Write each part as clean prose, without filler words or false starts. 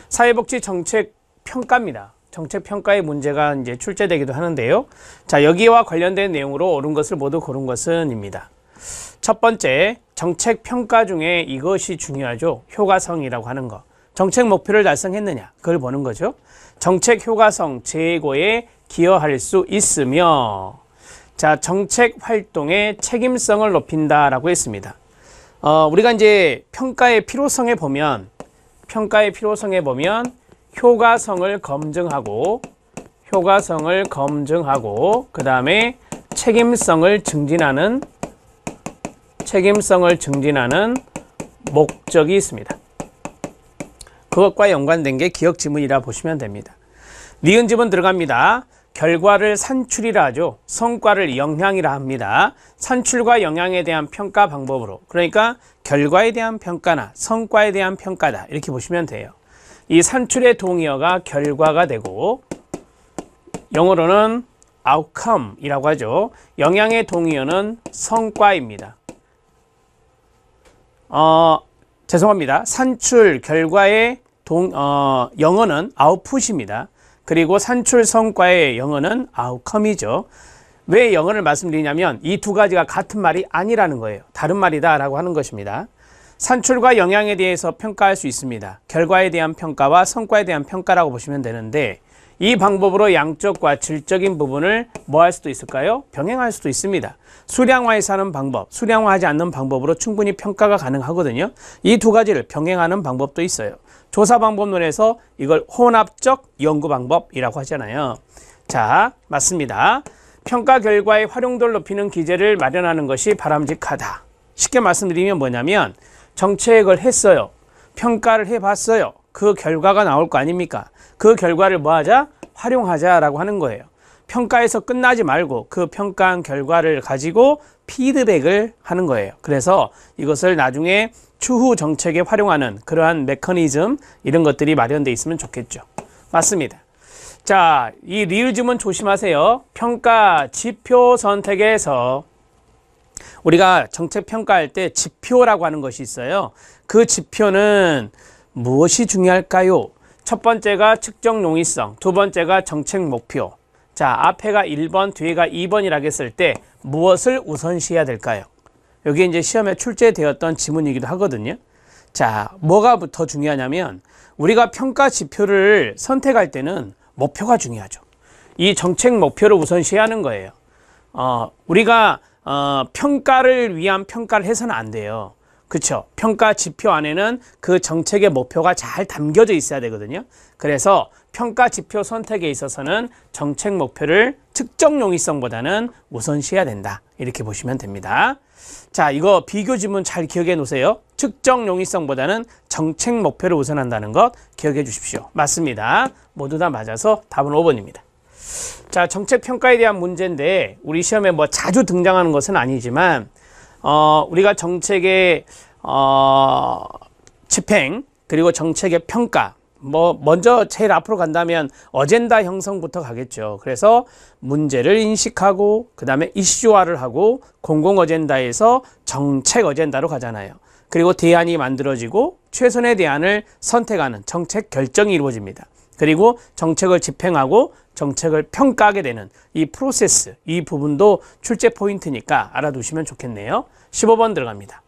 사회복지 정책 평가입니다. 정책 평가의 문제가 이제 출제되기도 하는데요. 자, 여기와 관련된 내용으로 옳은 것을 모두 고른 것은입니다. 첫 번째, 정책 평가 중에 이것이 중요하죠. 효과성이라고 하는 거. 정책 목표를 달성했느냐, 그걸 보는 거죠. 정책 효과성 제고에 기여할 수 있으며, 자, 정책 활동의 책임성을 높인다라고 했습니다. 우리가 이제 평가의 필요성에 보면 효과성을 검증하고 그 다음에 책임성을 증진하는 목적이 있습니다. 그것과 연관된 게 기억 지문이라 보시면 됩니다. 니은 지문 들어갑니다. 결과를 산출이라 하죠. 성과를 영향이라 합니다. 산출과 영향에 대한 평가 방법으로, 그러니까 결과에 대한 평가나 성과에 대한 평가다, 이렇게 보시면 돼요. 이 산출의 동의어가 결과가 되고, 영어로는 outcome이라고 하죠. 영향의 동의어는 성과입니다. 죄송합니다. 산출 결과의 영어는 output입니다. 그리고 산출 성과의 영어는 outcome이죠. 왜 영어를 말씀드리냐면 이 두 가지가 같은 말이 아니라는 거예요. 다른 말이다 라고 하는 것입니다. 산출과 영향에 대해서 평가할 수 있습니다. 결과에 대한 평가와 성과에 대한 평가라고 보시면 되는데, 이 방법으로 양적과 질적인 부분을 뭐 할 수도 있을까요? 병행할 수도 있습니다. 수량화해서 하는 방법, 수량화하지 않는 방법으로 충분히 평가가 가능하거든요. 이 두 가지를 병행하는 방법도 있어요. 조사 방법론에서 이걸 혼합적 연구 방법이라고 하잖아요. 자, 맞습니다. 평가 결과의 활용도를 높이는 기제를 마련하는 것이 바람직하다. 쉽게 말씀드리면 뭐냐면, 정책을 했어요. 평가를 해봤어요. 그 결과가 나올 거 아닙니까? 그 결과를 뭐 하자? 활용하자라고 하는 거예요. 평가에서 끝나지 말고 그 평가한 결과를 가지고 피드백을 하는 거예요. 그래서 이것을 나중에 추후 정책에 활용하는 그러한 메커니즘, 이런 것들이 마련되어 있으면 좋겠죠. 맞습니다. 자, 이 리을즘은 조심하세요. 평가 지표 선택에서 우리가 정책 평가할 때 지표라고 하는 것이 있어요. 그 지표는 무엇이 중요할까요? 첫 번째가 측정 용이성, 두 번째가 정책 목표. 자, 앞에가 1번, 뒤에가 2번이라고 했을 때 무엇을 우선시해야 될까요? 여기 이제 시험에 출제되었던 지문이기도 하거든요. 자, 뭐가 더 중요하냐면, 우리가 평가 지표를 선택할 때는 목표가 중요하죠. 이 정책 목표를 우선시해야 하는 거예요. 우리가 평가를 위한 평가를 해서는 안 돼요. 그렇죠? 평가 지표 안에는 그 정책의 목표가 잘 담겨져 있어야 되거든요. 그래서 평가 지표 선택에 있어서는 정책 목표를 측정 용이성보다는 우선시해야 된다, 이렇게 보시면 됩니다. 자, 이거 비교 지문 잘 기억해 놓으세요. 측정 용이성보다는 정책 목표를 우선한다는 것 기억해 주십시오. 맞습니다. 모두 다 맞아서 답은 5번입니다. 자, 정책 평가에 대한 문제인데, 우리 시험에 뭐 자주 등장하는 것은 아니지만 우리가 정책의 집행, 그리고 정책의 평가, 먼저 제일 앞으로 간다면 어젠다 형성부터 가겠죠. 그래서 문제를 인식하고 그 다음에 이슈화를 하고 공공 어젠다에서 정책 어젠다로 가잖아요. 그리고 대안이 만들어지고 최선의 대안을 선택하는 정책 결정이 이루어집니다. 그리고 정책을 집행하고 정책을 평가하게 되는 이 프로세스, 이 부분도 출제 포인트니까 알아두시면 좋겠네요. 15번 들어갑니다.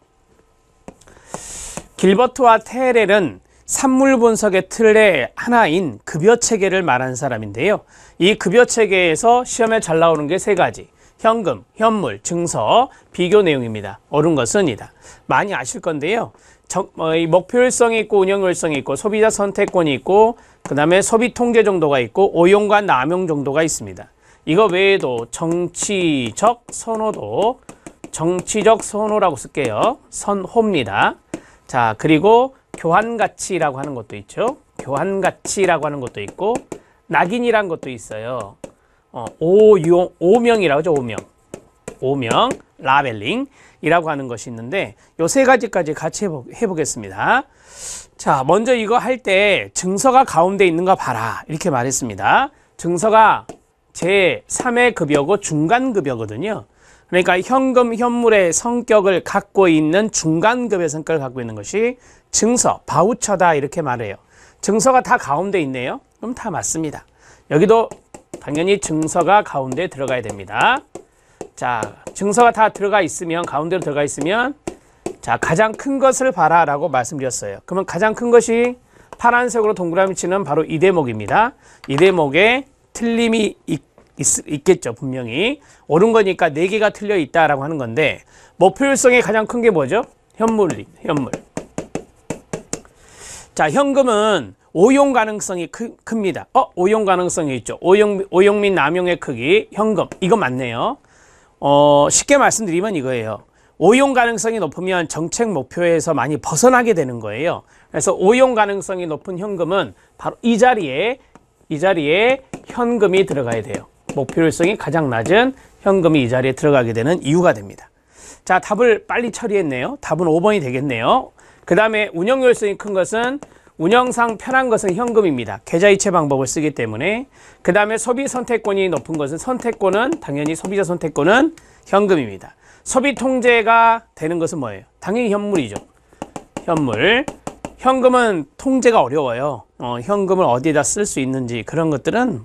길버트와 테렐은 산물 분석의 틀의 하나인 급여 체계를 말하는 사람인데요. 이 급여 체계에서 시험에 잘 나오는 게 세 가지. 현금, 현물, 증서, 비교 내용입니다. 옳은 것은 이다. 많이 아실 건데요. 목표율성이 있고 운영율성이 있고 소비자 선택권이 있고 그 다음에 소비 통제 정도가 있고 오용과 남용 정도가 있습니다. 이거 외에도 정치적 선호도, 정치적 선호라고 쓸게요. 선호입니다. 자, 그리고 교환가치라고 하는 것도 있죠. 교환가치라고 하는 것도 있고 낙인이란 것도 있어요. 오명이라고 하죠. 오명, 라벨링이라고 하는 것이 있는데 요 세 가지까지 같이 해보겠습니다. 자, 먼저 이거 할 때 증서가 가운데 있는 거 봐라, 이렇게 말했습니다. 증서가 제3의 급여고 중간급여거든요. 그러니까 현금, 현물의 성격을 갖고 있는 중간급의 성격을 갖고 있는 것이 증서, 바우처다, 이렇게 말해요. 증서가 다 가운데 있네요. 그럼 다 맞습니다. 여기도 당연히 증서가 가운데 들어가야 됩니다. 자, 증서가 다 들어가 있으면, 가운데로 들어가 있으면, 자, 가장 큰 것을 봐라 라고 말씀드렸어요. 그러면 가장 큰 것이 파란색으로 동그라미 치는 바로 이 대목입니다. 이 대목에 틀림이 있겠죠. 분명히. 옳은 거니까 4개가 틀려 있다라고 하는 건데, 목표율성이 가장 큰 게 뭐죠? 현물입니다. 현물. 자, 현금은 오용 가능성이 큽니다. 오용 가능성이 있죠. 오용 및 남용의 크기, 현금. 이거 맞네요. 쉽게 말씀드리면 이거예요. 오용 가능성이 높으면 정책 목표에서 많이 벗어나게 되는 거예요. 그래서 오용 가능성이 높은 현금은 바로 이 자리에 현금이 들어가야 돼요. 목표율성이 가장 낮은 현금이 이 자리에 들어가게 되는 이유가 됩니다. 자, 답을 빨리 처리했네요. 답은 5번이 되겠네요. 그 다음에 운영효율성이 큰 것은, 운영상 편한 것은 현금입니다. 계좌이체 방법을 쓰기 때문에. 그 다음에 소비 선택권이 높은 것은, 선택권은 당연히 소비자 선택권은 현금입니다. 소비 통제가 되는 것은 뭐예요? 당연히 현물이죠. 현물. 현금은 통제가 어려워요. 현금을 어디에다 쓸 수 있는지 그런 것들은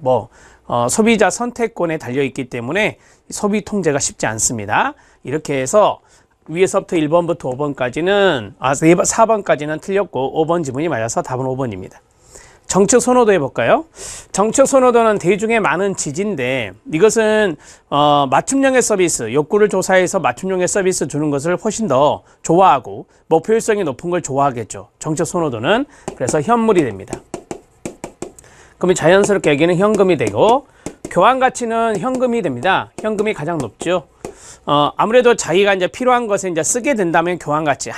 소비자 선택권에 달려있기 때문에 소비 통제가 쉽지 않습니다. 이렇게 해서 위에서부터 1번부터 5번까지는 4번까지는 틀렸고 5번 지문이 맞아서 답은 5번입니다. 정책 선호도 해볼까요? 정책 선호도는 대중의 많은 지지인데, 이것은 맞춤형의 서비스, 욕구를 조사해서 맞춤형의 서비스 주는 것을 훨씬 더 좋아하고 목표율성이 높은 걸 좋아하겠죠. 정책 선호도는. 그래서 현물이 됩니다. 그러면 자연스럽게 여기는 현금이 되고, 교환 가치는 현금이 됩니다. 현금이 가장 높죠. 아무래도 자기가 이제 필요한 것에 이제 쓰게 된다면 교환 가치,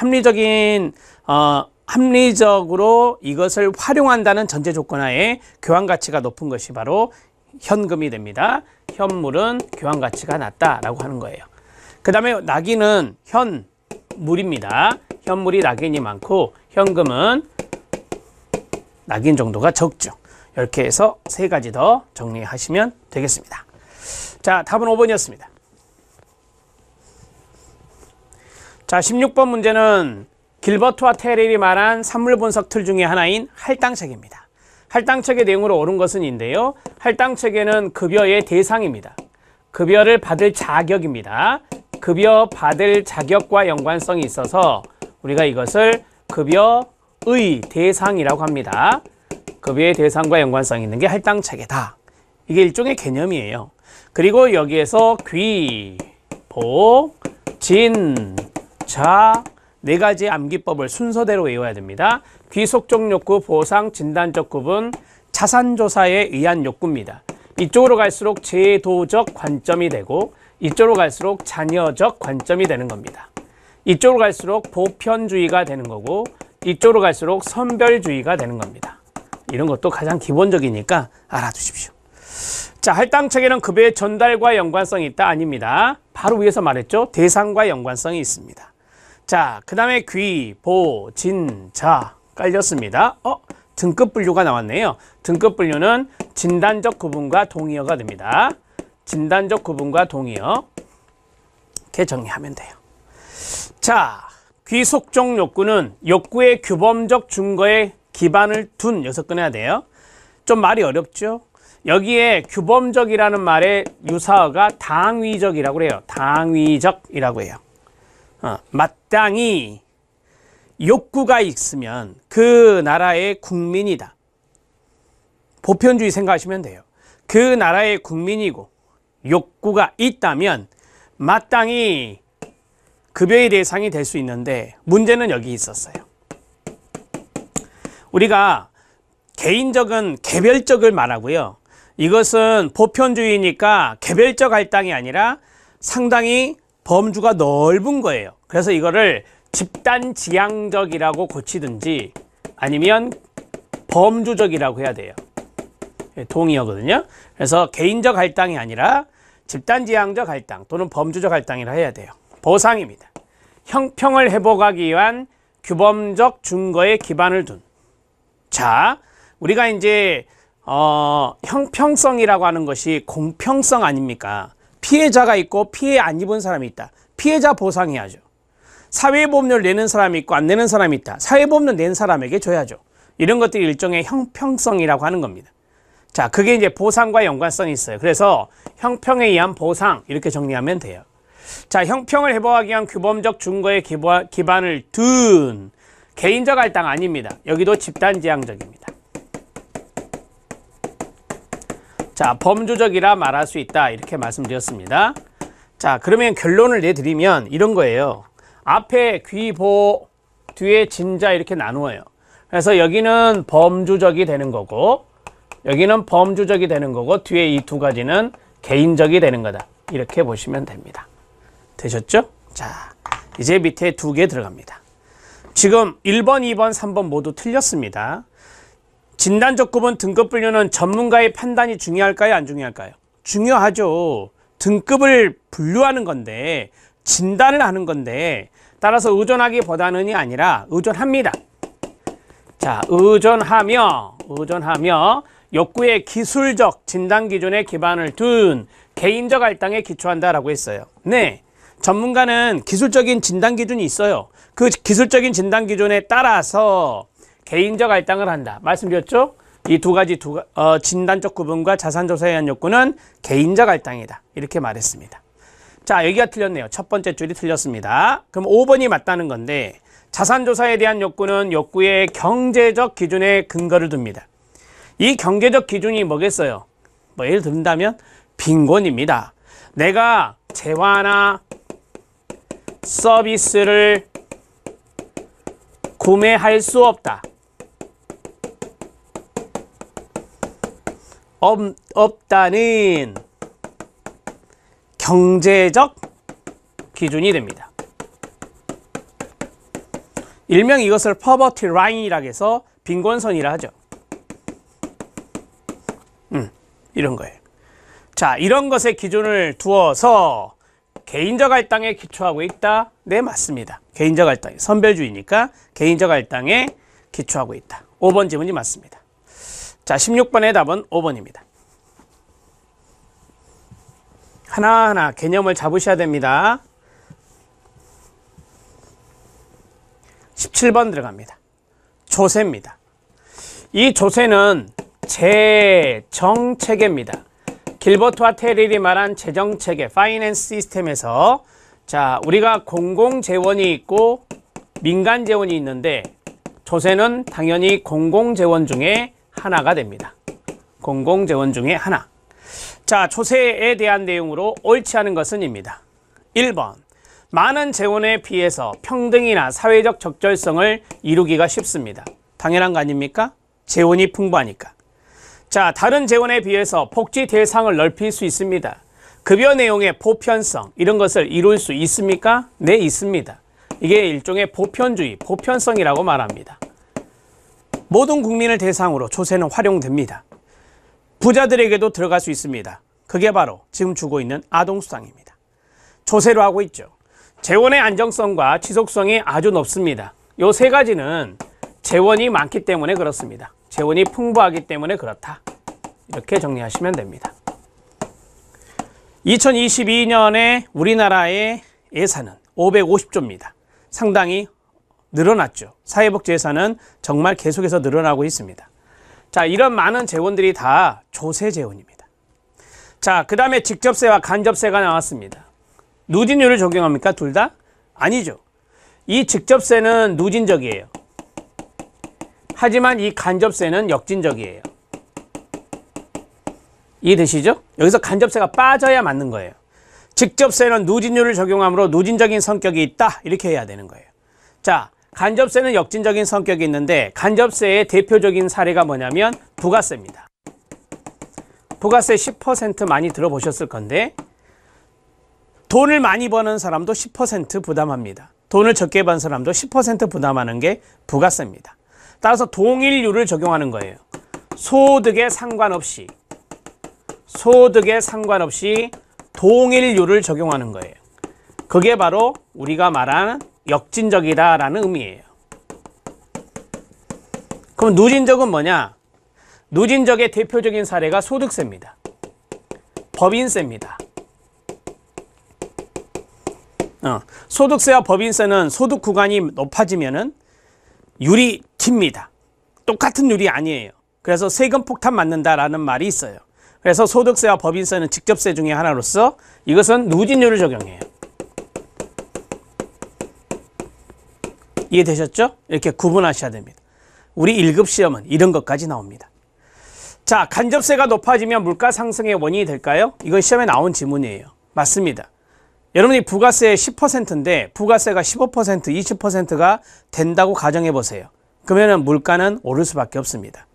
합리적으로 이것을 활용한다는 전제 조건 하에 교환 가치가 높은 것이 바로 현금이 됩니다. 현물은 교환 가치가 낮다라고 하는 거예요. 그 다음에 낙인은 현물입니다. 현물이 낙인이 많고 현금은 낙인 정도가 적죠. 이렇게 해서 3가지 더 정리하시면 되겠습니다. 자, 답은 5번이었습니다. 자, 16번 문제는 길버트와 테렐이 말한 산물 분석 틀 중에 하나인 할당책입니다. 할당책의 내용으로 옳은 것은 인데요. 할당책에는 급여의 대상입니다. 급여를 받을 자격입니다. 급여 받을 자격과 연관성이 있어서 우리가 이것을 급여의 대상이라고 합니다. 급여의 대상과 연관성이 있는 게 할당책이다. 이게 일종의 개념이에요. 그리고 여기에서 귀, 보, 진, 자, 4가지 암기법을 순서대로 외워야 됩니다. 귀속적 욕구, 보상, 진단적 구분, 자산조사에 의한 욕구입니다. 이쪽으로 갈수록 제도적 관점이 되고, 이쪽으로 갈수록 자녀적 관점이 되는 겁니다. 이쪽으로 갈수록 보편주의가 되는 거고, 이쪽으로 갈수록 선별주의가 되는 겁니다. 이런 것도 가장 기본적이니까 알아두십시오. 자, 할당책에는 급여의 전달과 연관성이 있다? 아닙니다. 바로 위에서 말했죠. 대상과 연관성이 있습니다. 자, 그 다음에 귀, 보, 진, 자 깔렸습니다. 등급 분류가 나왔네요. 등급 분류는 진단적 구분과 동의어가 됩니다. 진단적 구분과 동의어. 이렇게 정리하면 돼요. 자, 귀속적 욕구는 욕구의 규범적 증거에 기반을 둔, 여기서 끊어야 돼요. 좀 말이 어렵죠? 여기에 규범적이라는 말의 유사어가 당위적이라고 해요. 당위적이라고 해요. 마땅히 욕구가 있으면 그 나라의 국민이다. 보편주의 생각하시면 돼요. 그 나라의 국민이고 욕구가 있다면 마땅히 급여의 대상이 될 수 있는데, 문제는 여기 있었어요. 우리가 개인적은 개별적을 말하고요. 이것은 보편주의니까 개별적 할당이 아니라 상당히 범주가 넓은 거예요. 그래서 이거를 집단지향적이라고 고치든지 아니면 범주적이라고 해야 돼요. 동의어거든요. 그래서 개인적 할당이 아니라 집단지향적 할당 또는 범주적 할당이라 해야 돼요. 보상입니다. 형평을 회복하기 위한 규범적 증거에 기반을 둔. 자, 우리가 이제 형평성이라고 하는 것이 공평성 아닙니까? 피해자가 있고 피해 안 입은 사람이 있다. 피해자 보상해야죠. 사회보험료를 내는 사람이 있고 안 내는 사람이 있다. 사회보험료 낸 사람에게 줘야죠. 이런 것들이 일종의 형평성이라고 하는 겁니다. 자, 그게 이제 보상과 연관성이 있어요. 그래서 형평에 의한 보상 이렇게 정리하면 돼요. 자, 형평을 회복하기 위한 규범적 증거에 기반을 둔 개인적 할당 아닙니다. 여기도 집단지향적입니다. 자, 범주적이라 말할 수 있다 이렇게 말씀드렸습니다. 자, 그러면 결론을 내드리면 이런 거예요. 앞에 귀보, 뒤에 진자 이렇게 나누어요. 그래서 여기는 범주적이 되는 거고 여기는 범주적이 되는 거고 뒤에 이 두 가지는 개인적이 되는 거다. 이렇게 보시면 됩니다. 되셨죠? 자, 이제 밑에 두 개 들어갑니다. 지금 1번, 2번, 3번 모두 틀렸습니다. 진단적 구분 등급 분류는 전문가의 판단이 중요할까요? 안 중요할까요? 중요하죠. 등급을 분류하는 건데 진단을 하는 건데 따라서 의존하기보다는이 아니라 의존합니다. 자, 의존하며 욕구의 기술적 진단 기준에 기반을 둔 개인적 할당에 기초한다라고 했어요. 네, 전문가는 기술적인 진단 기준이 있어요. 그 기술적인 진단 기준에 따라서 개인적 할당을 한다. 말씀드렸죠? 이 두 가지 진단적 구분과 자산조사에 의한 욕구는 개인적 할당이다. 이렇게 말했습니다. 자, 여기가 틀렸네요. 첫 번째 줄이 틀렸습니다. 그럼 5번이 맞다는 건데 자산조사에 대한 욕구는 욕구의 경제적 기준에 근거를 둡니다. 이 경제적 기준이 뭐겠어요? 뭐 예를 든다면 빈곤입니다. 내가 재화나 서비스를 구매할 수 없다. 없다는 경제적 기준이 됩니다. 일명 이것을 poverty line이라고 해서 빈곤선이라 하죠. 이런 거예요. 자, 이런 것에 기준을 두어서 개인적 할당에 기초하고 있다. 네, 맞습니다. 개인적 할당, 선별주의니까 개인적 할당에 기초하고 있다. 5번 지문이 맞습니다. 자, 16번의 답은 5번입니다. 하나하나 개념을 잡으셔야 됩니다. 17번 들어갑니다. 조세입니다. 이 조세는 재정체계입니다. 길버트와 테릴이 말한 재정체계, 파이낸스 시스템에서 자, 우리가 공공재원이 있고 민간재원이 있는데 조세는 당연히 공공재원 중에 하나가 됩니다. 공공재원 중에 하나. 자, 조세에 대한 내용으로 옳지 않은 것은 입니다. 1번, 많은 재원에 비해서 평등이나 사회적 적절성을 이루기가 쉽습니다. 당연한 거 아닙니까? 재원이 풍부하니까. 자, 다른 재원에 비해서 복지 대상을 넓힐 수 있습니다. 급여 내용의 보편성, 이런 것을 이룰 수 있습니까? 네, 있습니다. 이게 일종의 보편주의, 보편성이라고 말합니다. 모든 국민을 대상으로 조세는 활용됩니다. 부자들에게도 들어갈 수 있습니다. 그게 바로 지금 주고 있는 아동수당입니다. 조세로 하고 있죠. 재원의 안정성과 지속성이 아주 높습니다. 요 세 가지는 재원이 많기 때문에 그렇습니다. 재원이 풍부하기 때문에 그렇다. 이렇게 정리하시면 됩니다. 2022년에 우리나라의 예산은 550조입니다. 상당히 늘어났죠. 사회복지 예산은 정말 계속해서 늘어나고 있습니다. 자, 이런 많은 재원들이 다 조세 재원입니다. 자, 그 다음에 직접세와 간접세가 나왔습니다. 누진율을 적용합니까? 둘 다? 아니죠. 이 직접세는 누진적이에요. 하지만 이 간접세는 역진적이에요. 이해되시죠? 여기서 간접세가 빠져야 맞는 거예요. 직접세는 누진율을 적용하므로 누진적인 성격이 있다. 이렇게 해야 되는 거예요. 자, 간접세는 역진적인 성격이 있는데 간접세의 대표적인 사례가 뭐냐면 부가세입니다. 부가세 10% 많이 들어보셨을 건데 돈을 많이 버는 사람도 10% 부담합니다. 돈을 적게 버는 사람도 10% 부담하는 게 부가세입니다. 따라서 동일률을 적용하는 거예요. 소득에 상관없이 동일률을 적용하는 거예요. 그게 바로 우리가 말하는 역진적이다라는 의미예요. 그럼 누진적은 뭐냐? 누진적의 대표적인 사례가 소득세입니다. 법인세입니다. 소득세와 법인세는 소득 구간이 높아지면은 율이 깁니다. 똑같은 룰이 아니에요. 그래서 세금 폭탄 맞는다라는 말이 있어요. 그래서 소득세와 법인세는 직접세 중에 하나로서 이것은 누진율을 적용해요. 이해되셨죠? 이렇게 구분하셔야 됩니다. 우리 1급 시험은 이런 것까지 나옵니다. 자, 간접세가 높아지면 물가 상승의 원인이 될까요? 이건 시험에 나온 지문이에요. 맞습니다. 여러분이 부가세 10%인데 부가세가 15%, 20%가 된다고 가정해 보세요. 그러면 물가는 오를 수밖에 없습니다.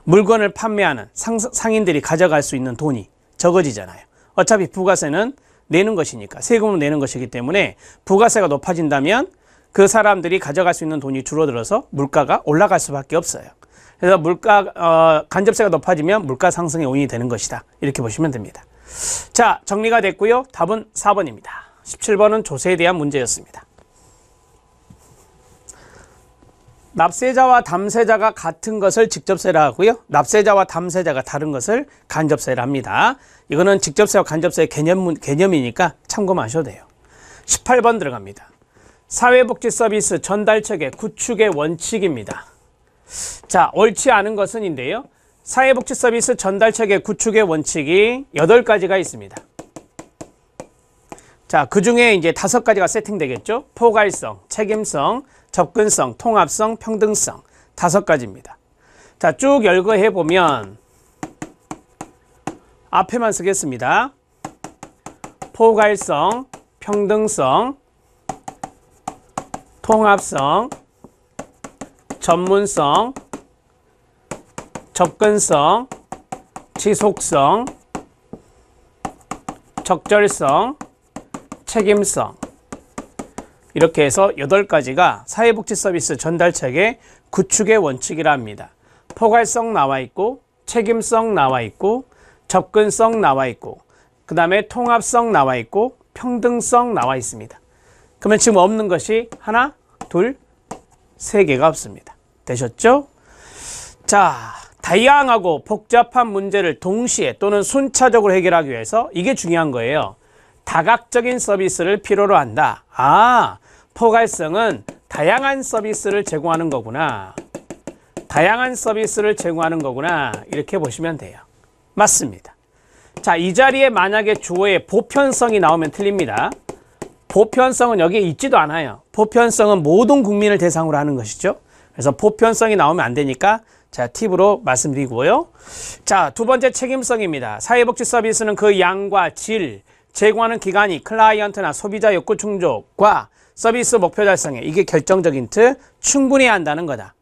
물건을 판매하는 상인들이 가져갈 수 있는 돈이 적어지잖아요. 어차피 부가세는 내는 것이니까, 세금을 내는 것이기 때문에 부가세가 높아진다면 그 사람들이 가져갈 수 있는 돈이 줄어들어서 물가가 올라갈 수밖에 없어요. 그래서 간접세가 높아지면 물가 상승의 원인이 되는 것이다. 이렇게 보시면 됩니다. 자, 정리가 됐고요. 답은 4번입니다. 17번은 조세에 대한 문제였습니다. 납세자와 담세자가 같은 것을 직접세라 하고요. 납세자와 담세자가 다른 것을 간접세라 합니다. 이거는 직접세와 간접세의 개념이니까 참고하셔도 돼요. 18번 들어갑니다. 사회복지 서비스 전달체계 구축의 원칙입니다. 자, 옳지 않은 것은인데요. 사회복지 서비스 전달체계 구축의 원칙이 8가지가 있습니다. 자, 그 중에 이제 5가지가 세팅되겠죠. 포괄성, 책임성, 접근성, 통합성, 평등성 5가지입니다. 자, 쭉 열거해 보면 앞에만 쓰겠습니다. 포괄성, 평등성, 통합성, 전문성, 접근성, 지속성, 적절성, 책임성 이렇게 해서 8가지가 사회복지 서비스 전달체계 구축의 원칙이라 합니다. 포괄성 나와 있고 책임성 나와 있고 접근성 나와 있고 그 다음에 통합성 나와 있고 평등성 나와 있습니다. 그러면 지금 없는 것이 하나, 둘, 3개가 없습니다. 되셨죠? 자, 다양하고 복잡한 문제를 동시에 또는 순차적으로 해결하기 위해서 이게 중요한 거예요. 다각적인 서비스를 필요로 한다. 아, 포괄성은 다양한 서비스를 제공하는 거구나. 다양한 서비스를 제공하는 거구나. 이렇게 보시면 돼요. 맞습니다. 자, 이 자리에 만약에 주어에 보편성이 나오면 틀립니다. 보편성은 여기에 있지도 않아요. 보편성은 모든 국민을 대상으로 하는 것이죠. 그래서 보편성이 나오면 안 되니까 자, 팁으로 말씀드리고요. 자, 두 번째 책임성입니다. 사회복지 서비스는 그 양과 질, 제공하는 기관이 클라이언트나 소비자 욕구 충족과 서비스 목표 달성에 이게 결정적인 틀 충분히 한다는 거다.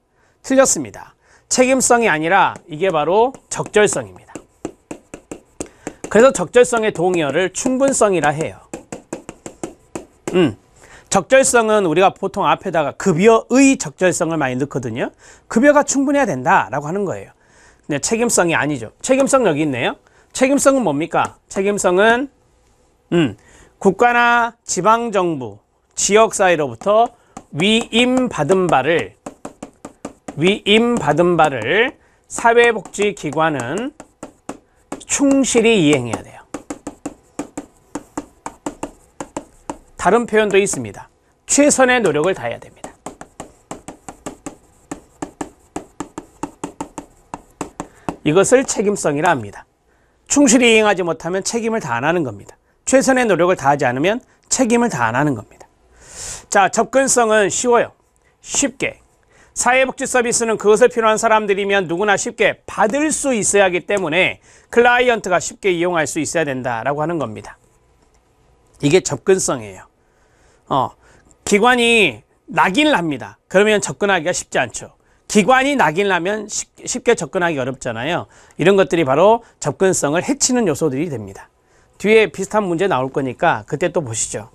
틀렸습니다. 책임성이 아니라 이게 바로 적절성입니다. 그래서 적절성의 동의어를 충분성이라 해요. 적절성은 우리가 보통 앞에다가 급여의 적절성을 많이 넣거든요. 급여가 충분해야 된다라고 하는 거예요. 근데 책임성이 아니죠. 책임성 여기 있네요. 책임성은 뭡니까? 책임성은 국가나 지방정부, 지역사회로부터 위임받은 바를 사회복지기관은 충실히 이행해야 돼요. 다른 표현도 있습니다. 최선의 노력을 다해야 됩니다. 이것을 책임성이라 합니다. 충실히 이행하지 못하면 책임을 다 안 하는 겁니다. 최선의 노력을 다하지 않으면 책임을 다 안 하는 겁니다. 자, 접근성은 쉬워요. 쉽게. 사회복지 서비스는 그것을 필요한 사람들이면 누구나 쉽게 받을 수 있어야 하기 때문에 클라이언트가 쉽게 이용할 수 있어야 된다라고 하는 겁니다. 이게 접근성이에요. 기관이 낙인을 합니다. 그러면 접근하기가 쉽지 않죠. 기관이 낙인을 하면 쉽게 접근하기 어렵잖아요. 이런 것들이 바로 접근성을 해치는 요소들이 됩니다. 뒤에 비슷한 문제 나올 거니까 그때 또 보시죠.